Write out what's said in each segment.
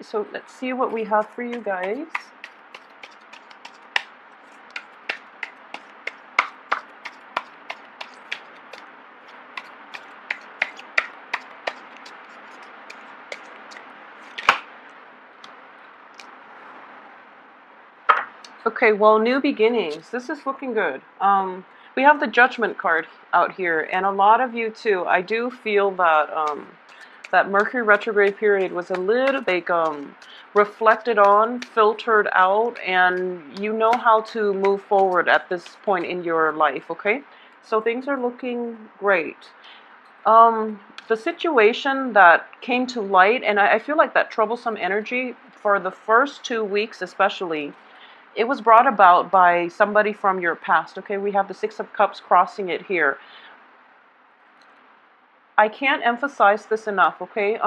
So let's see what we have for you guys. Okay, well, new beginnings. This is looking good. We have the Judgment card out here, and a lot of you too. I do feel that that Mercury retrograde period was a little bit reflected on, filtered out, and you know how to move forward at this point in your life. Okay, so things are looking great. The situation that came to light, and I feel like that troublesome energy for the first 2 weeks, especially. It was brought about by somebody from your past. Okay, we have the Six of Cups crossing it here. I can't emphasize this enough. Okay,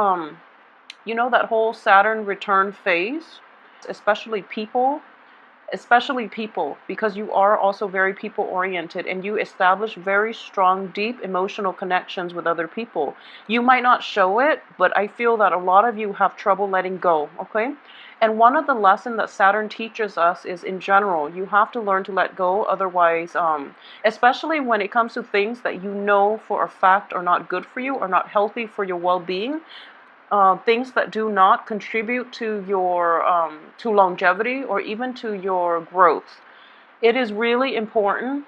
you know that whole Saturn return phase, especially people. Especially people, because you are also very people oriented and you establish very strong, deep emotional connections with other people. You might not show it, but I feel that a lot of you have trouble letting go, okay? And one of the lessons that Saturn teaches us is, in general, you have to learn to let go. Otherwise, especially when it comes to things that you know for a fact are not good for you or not healthy for your well-being, things that do not contribute to your to longevity or even to your growth. It is really important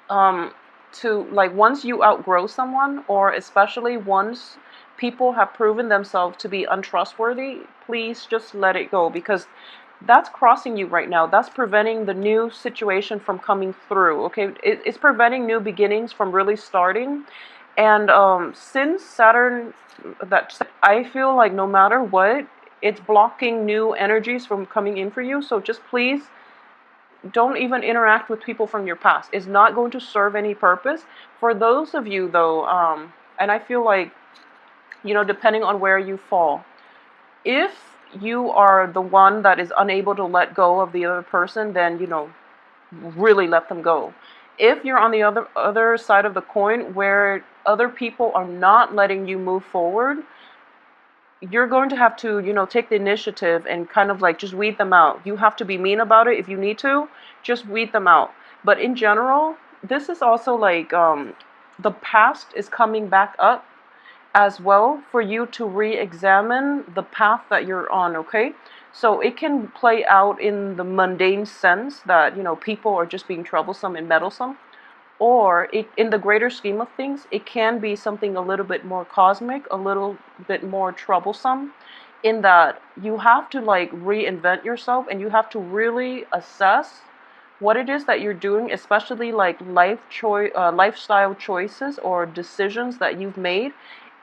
to, like, once you outgrow someone, or especially once people have proven themselves to be untrustworthy, please just let it go, because that's crossing you right now. That's preventing the new situation from coming through. Okay, it's preventing new beginnings from really starting. And since Saturn, that I feel like no matter what, it's blocking new energies from coming in for you. So just please don't even interact with people from your past. It's not going to serve any purpose. For those of you though, and I feel like, you know, depending on where you fall, if you are the one that is unable to let go of the other person, then, you know, really let them go. If you're on the other side of the coin where other people are not letting you move forward, you're going to have to, you know, take the initiative and kind of like just weed them out. You have to be mean about it if you need to, just weed them out. But in general, this is also like the past is coming back up as well for you to re-examine the path that you're on, okay? So it can play out in the mundane sense that, you know, people are just being troublesome and meddlesome, or in the greater scheme of things, it can be something a little bit more cosmic, a little bit more troublesome, in that you have to like reinvent yourself and you have to really assess what it is that you're doing, especially like lifestyle choices or decisions that you've made,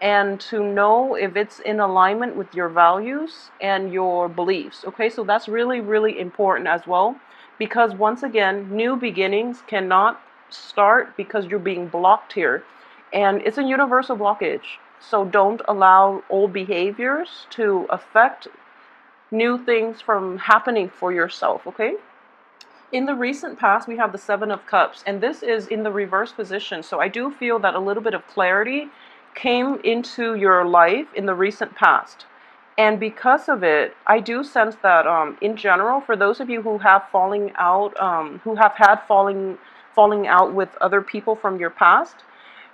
and to know if it's in alignment with your values and your beliefs. Okay, so that's really, really important as well, because once again, new beginnings cannot start because you're being blocked here, and it's a universal blockage. So don't allow old behaviors to affect new things from happening for yourself, okay? In the recent past, we have the Seven of Cups, and this is in the reverse position. So I do feel that a little bit of clarity came into your life in the recent past. And because of it, I do sense that in general, for those of you who have who have had falling out with other people from your past,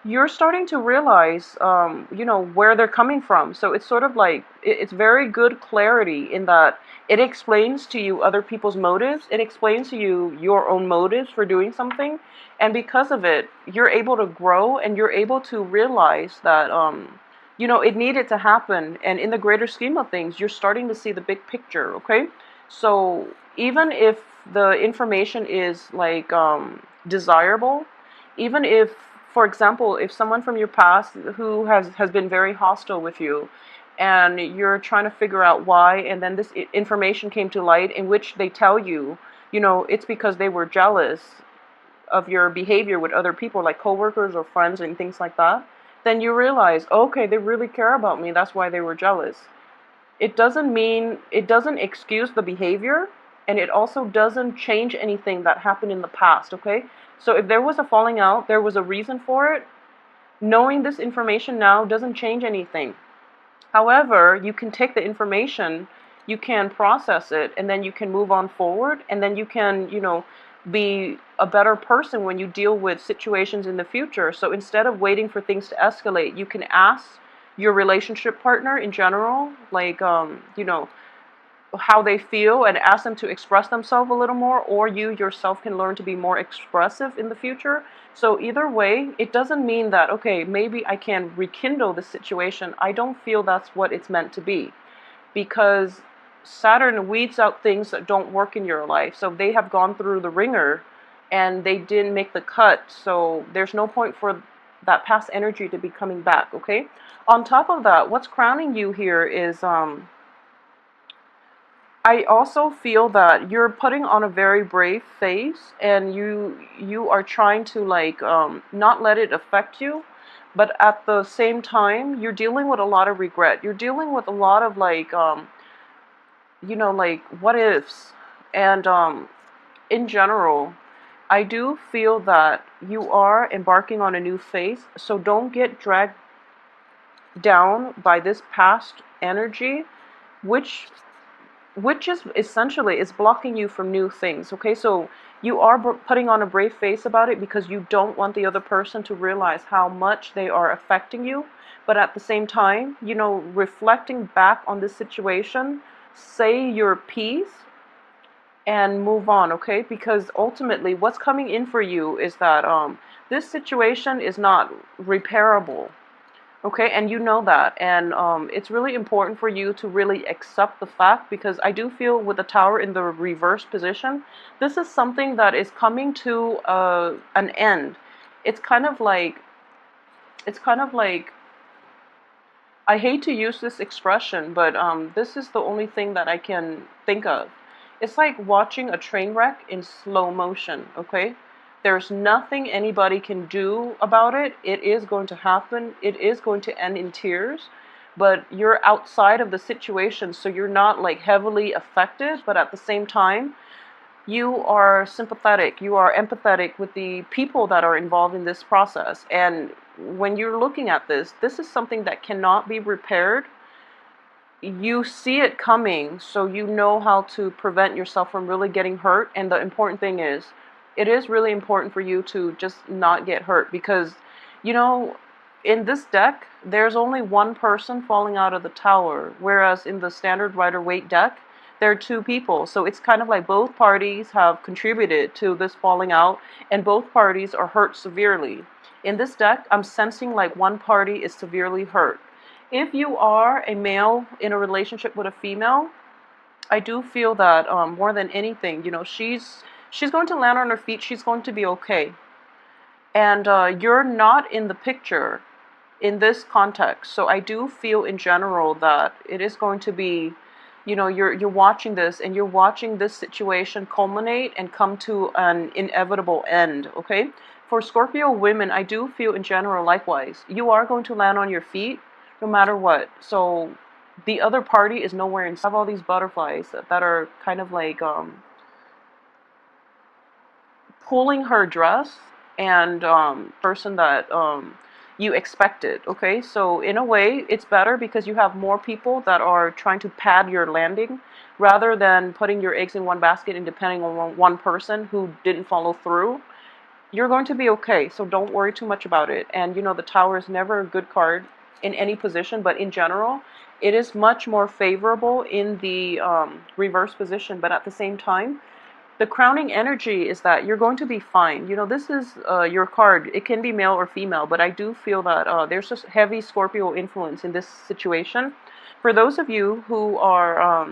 you're starting to realize, you know, where they're coming from. So it's sort of like, it's very good clarity in that it explains to you other people's motives. It explains to you your own motives for doing something. And because of it, you're able to grow and you're able to realize that, you know, it needed to happen. And in the greater scheme of things, you're starting to see the big picture, okay? So even if the information is like desirable, even if, for example, if someone from your past who has been very hostile with you, and you're trying to figure out why, and then this information came to light in which they tell you, you know, it's because they were jealous of your behavior with other people, like coworkers or friends and things like that, then you realize, okay, they really care about me, that's why they were jealous. It doesn't excuse the behavior, and it also doesn't change anything that happened in the past, okay? So if there was a falling out, there was a reason for it. Knowing this information now doesn't change anything. However, you can take the information you can process it, and then you can move on forward, and then you can, be a better person when you deal with situations in the future. So instead of waiting for things to escalate, you can ask your relationship partner in general, like, how they feel, and ask them to express themselves a little more, or you yourself can learn to be more expressive in the future. So either way, it doesn't mean that, okay, maybe I can rekindle the situation. I don't feel that's what it's meant to be, because Saturn weeds out things that don't work in your life. So they have gone through the ringer and they didn't make the cut, so there's no point for that past energy to be coming back, okay? On top of that, what's crowning you here is I also feel that you're putting on a very brave face, and you are trying to, like, not let it affect you, but at the same time you're dealing with a lot of regret. You're dealing with a lot of, like, like, what ifs, and in general, I do feel that you are embarking on a new phase. So don't get dragged down by this past energy, which is essentially is blocking you from new things, okay? So you are putting on a brave face about it because you don't want the other person to realize how much they are affecting you. But at the same time, reflecting back on this situation, say your piece and move on, okay? Because ultimately what's coming in for you is that this situation is not repairable. Okay, and you know that, and it's really important for you to really accept the fact, because I do feel with the Tower in the reverse position, this is something that is coming to an end. It's kind of like, I hate to use this expression, but this is the only thing that I can think of. It's like watching a train wreck in slow motion, okay? There's nothing anybody can do about it. It is going to happen. It is going to end in tears. But you're outside of the situation, so you're not, like, heavily affected. But at the same time, you are sympathetic. You are empathetic with the people that are involved in this process. And when you're looking at this is something that cannot be repaired. You see it coming, so you know how to prevent yourself from really getting hurt. And the important thing is, it is really important for you to just not get hurt, because, in this deck, there's only one person falling out of the Tower, whereas in the standard Rider-Waite deck, there are two people. So it's kind of like both parties have contributed to this falling out, and both parties are hurt severely. In this deck, I'm sensing like one party is severely hurt. If you are a male in a relationship with a female, I do feel that more than anything, she's going to land on her feet. She's going to be okay. And you're not in the picture in this context. So I do feel in general that it is going to be, you're watching this, and you're watching this situation culminate and come to an inevitable end, okay? For Scorpio women, I do feel in general likewise. You are going to land on your feet no matter what. So the other party is nowhere in sight. I have all these butterflies that are kind of like pulling her dress, and person that you expected, okay? So in a way, it's better because you have more people that are trying to pad your landing, rather than putting your eggs in one basket and depending on one person who didn't follow through. You're going to be okay, so don't worry too much about it. And the Tower is never a good card in any position, but in general, it is much more favorable in the reverse position. But at the same time, the crowning energy is that you're going to be fine. This is your card. It can be male or female, but I do feel that there's just heavy Scorpio influence in this situation. For those of you who are,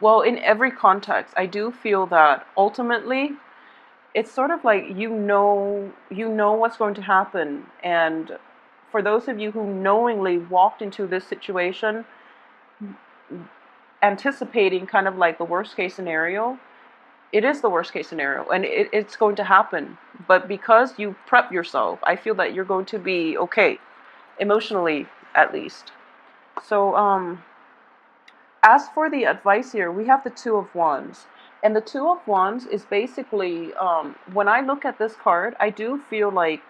well, in every context, I do feel that ultimately, it's sort of like you know what's going to happen. And for those of you who knowingly walked into this situation anticipating kind of like the worst case scenario, it is the worst case scenario, and it's going to happen. But because you prep yourself, I feel that you're going to be okay, emotionally at least. So as for the advice here, we have the Two of Wands. And the Two of Wands is basically, when I look at this card, I do feel like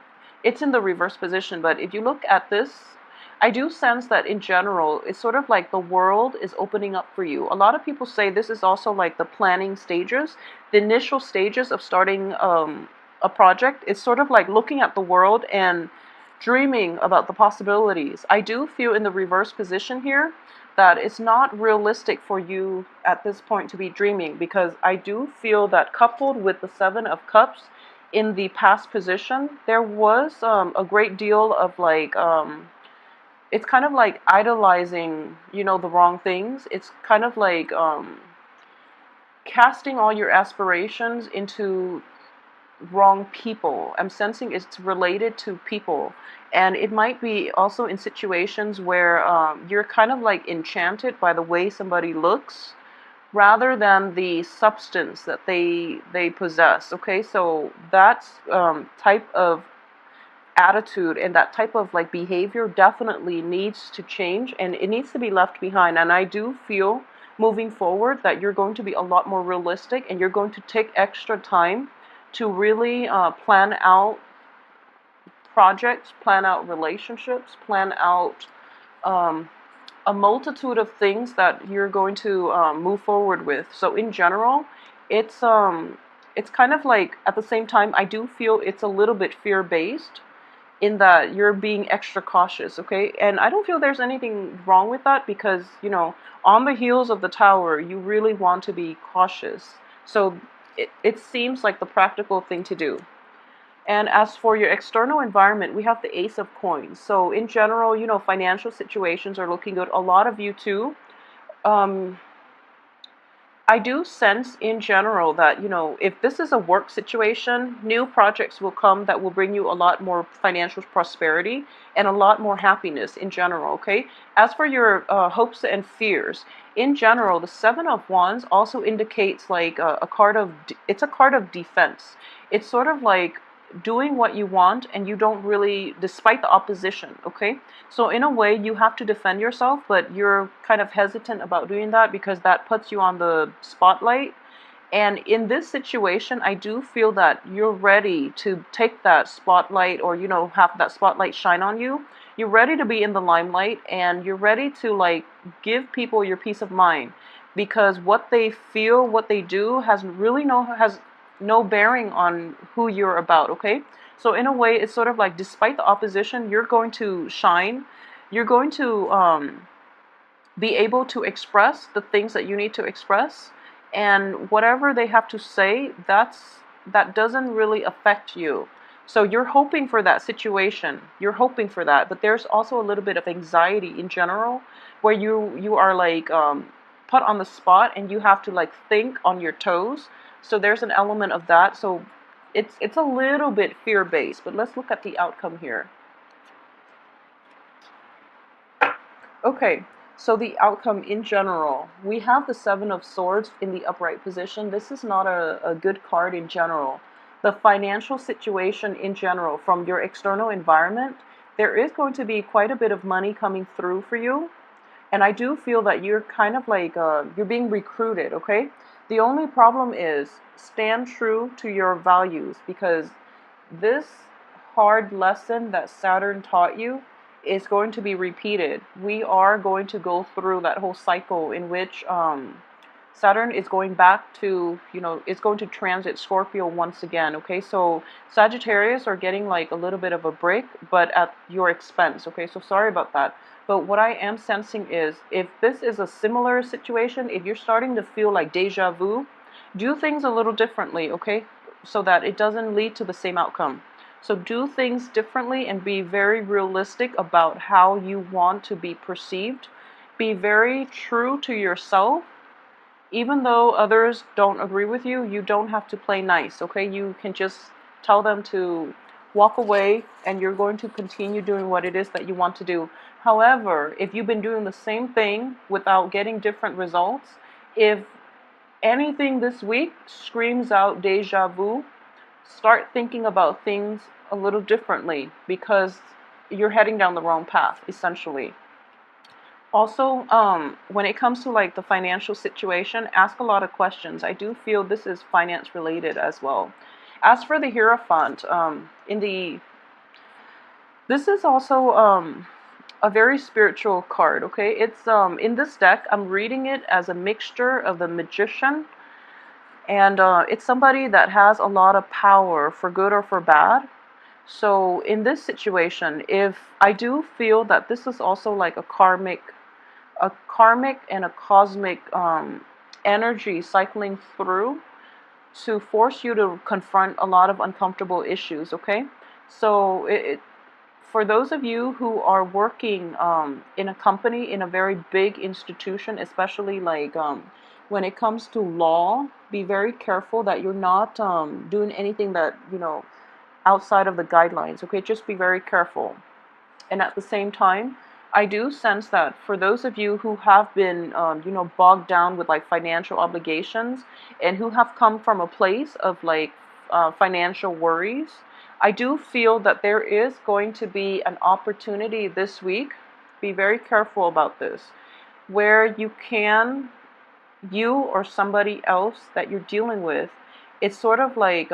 it's in the reverse position. But if you look at this, I do sense that in general, it's sort of like the world is opening up for you. A lot of people say this is also like the planning stages, the initial stages of starting a project. It's sort of like looking at the world and dreaming about the possibilities. I do feel in the reverse position here that it's not realistic for you at this point to be dreaming, because I do feel that coupled with the Seven of Cups in the past position, there was a great deal of like it's kind of like idolizing, you know, the wrong things. It's kind of like casting all your aspirations into wrong people. I'm sensing it's related to people. And it might be also in situations where you're kind of like enchanted by the way somebody looks rather than the substance that they possess. Okay, so that's type of attitude and that type of like behavior definitely needs to change, and it needs to be left behind. And I do feel moving forward that you're going to be a lot more realistic, and you're going to take extra time to really plan out projects, plan out relationships, plan out um, a multitude of things that you're going to move forward with. So in general, it's kind of like at the same time I do feel it's a little bit fear based in that you're being extra cautious, okay? And I don't feel there's anything wrong with that, because, you know, on the heels of the Tower, you really want to be cautious. So it seems like the practical thing to do. And as for your external environment, we have the Ace of Coins. So in general, you know, financial situations are looking good. A lot of you too. Um, I do sense in general that, you know, if this is a work situation, new projects will come that will bring you a lot more financial prosperity and a lot more happiness in general, okay? As for your hopes and fears, in general, the Seven of Wands also indicates like a card of, it's a card of defense. It's sort of like doing what you want and you don't really, despite the opposition, okay? So in a way, you have to defend yourself, but you're kind of hesitant about doing that because that puts you on the spotlight. And in this situation, I do feel that you're ready to take that spotlight, or, you know, have that spotlight shine on you. You're ready to be in the limelight, and you're ready to like give people your peace of mind, because what they feel, what they do has no bearing on who you're about, okay? So in a way, it's sort of like despite the opposition, you're going to shine. You're going to be able to express the things that you need to express, and whatever they have to say, that doesn't really affect you. So you're hoping for that situation. You're hoping for that, but there's also a little bit of anxiety in general, where you are like put on the spot and you have to like think on your toes. So there's an element of that. So it's a little bit fear-based, but let's look at the outcome here. Okay, so the outcome in general, we have the Seven of Swords in the upright position. This is not a good card in general. The financial situation in general, from your external environment, there is going to be quite a bit of money coming through for you. And I do feel that you're kind of like, you're being recruited, okay? The only problem is stand true to your values, because this hard lesson that Saturn taught you is going to be repeated. We are going to go through that whole cycle in which Saturn is going back to, you know, it's going to transit Scorpio once again, okay? So Sagittarius are getting like a little bit of a break, but at your expense, okay? So sorry about that. But what I am sensing is, if this is a similar situation, if you're starting to feel like deja vu, do things a little differently, okay? So that it doesn't lead to the same outcome. So do things differently and be very realistic about how you want to be perceived. Be very true to yourself. Even though others don't agree with you, you don't have to play nice, okay? You can just tell them to walk away, and you're going to continue doing what it is that you want to do. However, if you've been doing the same thing without getting different results, if anything this week screams out deja vu, start thinking about things a little differently, because you're heading down the wrong path, essentially. Also, when it comes to like the financial situation, ask a lot of questions. I do feel this is finance related as well. As for the Hierophant, this is also a very spiritual card, okay? It's in this deck, I'm reading it as a mixture of the Magician, and it's somebody that has a lot of power for good or for bad. So in this situation, if I do feel that this is also like a karmic and a cosmic energy cycling through to force you to confront a lot of uncomfortable issues, okay? So for those of you who are working in a company, in a very big institution, especially like when it comes to law, be very careful that you're not doing anything that, outside of the guidelines, okay? Just be very careful. And at the same time, I do sense that for those of you who have been, bogged down with like financial obligations and who have come from a place of like financial worries, I do feel that there is going to be an opportunity this week. Be very careful about this, where you or somebody else that you're dealing with, it's sort of like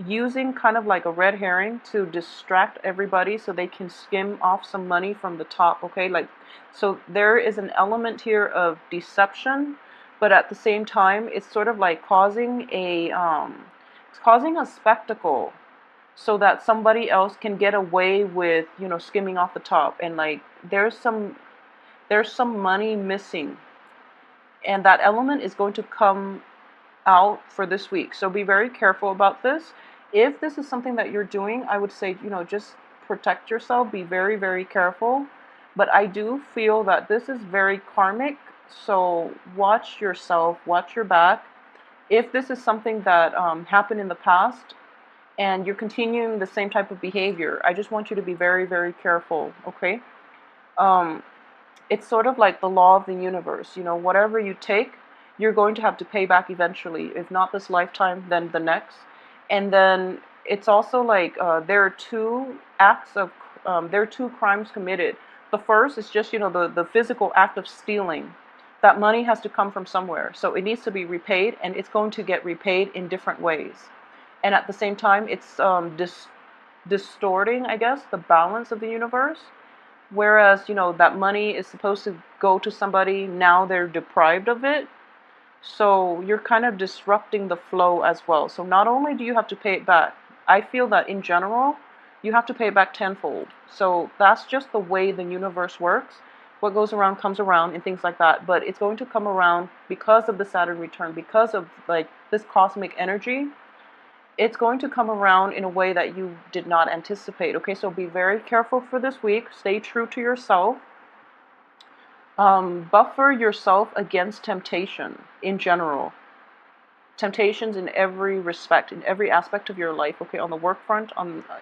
using kind of like a red herring to distract everybody so they can skim off some money from the top, okay? Like, so there is an element here of deception, but at the same time, it's sort of like it's causing a spectacle so that somebody else can get away with, skimming off the top. And like, there's some money missing, and that element is going to come out for this week. So be very careful about this. If this is something that you're doing, I would say, just protect yourself, be very, very careful. But I do feel that this is very karmic, so watch yourself, watch your back. If this is something that happened in the past and you're continuing the same type of behavior, I just want you to be very, very careful, okay? Um, it's sort of like the law of the universe. Whatever you take, you're going to have to pay back eventually. If not this lifetime, then the next. And then it's also like there are two crimes committed. The first is just, the physical act of stealing. That money has to come from somewhere. So it needs to be repaid, and it's going to get repaid in different ways. And at the same time, it's distorting, I guess, the balance of the universe. Whereas, that money is supposed to go to somebody, now they're deprived of it. So you're kind of disrupting the flow as well. So not only do you have to pay it back, I feel that in general, you have to pay it back tenfold. So that's just the way the universe works. What goes around comes around and things like that. But it's going to come around because of the Saturn return, because of like this cosmic energy. It's going to come around in a way that you did not anticipate. Okay, so be very careful for this week. Stay true to yourself. Buffer yourself against temptation in general. Temptations in every respect, in every aspect of your life, okay, on the work front,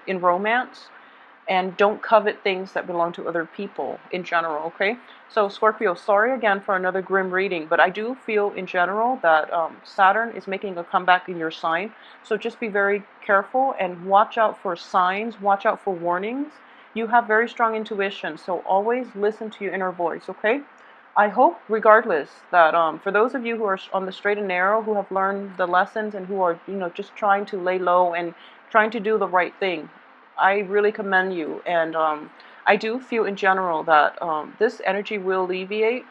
in romance, and don't covet things that belong to other people in general, okay? So Scorpio, sorry again for another grim reading, but I do feel in general that Saturn is making a comeback in your sign, so just be very careful and watch out for signs, watch out for warnings. You have very strong intuition, so always listen to your inner voice, okay? I hope, regardless, that for those of you who are on the straight and narrow, who have learned the lessons and who are, just trying to lay low and trying to do the right thing, I really commend you. And I do feel in general that this energy will alleviate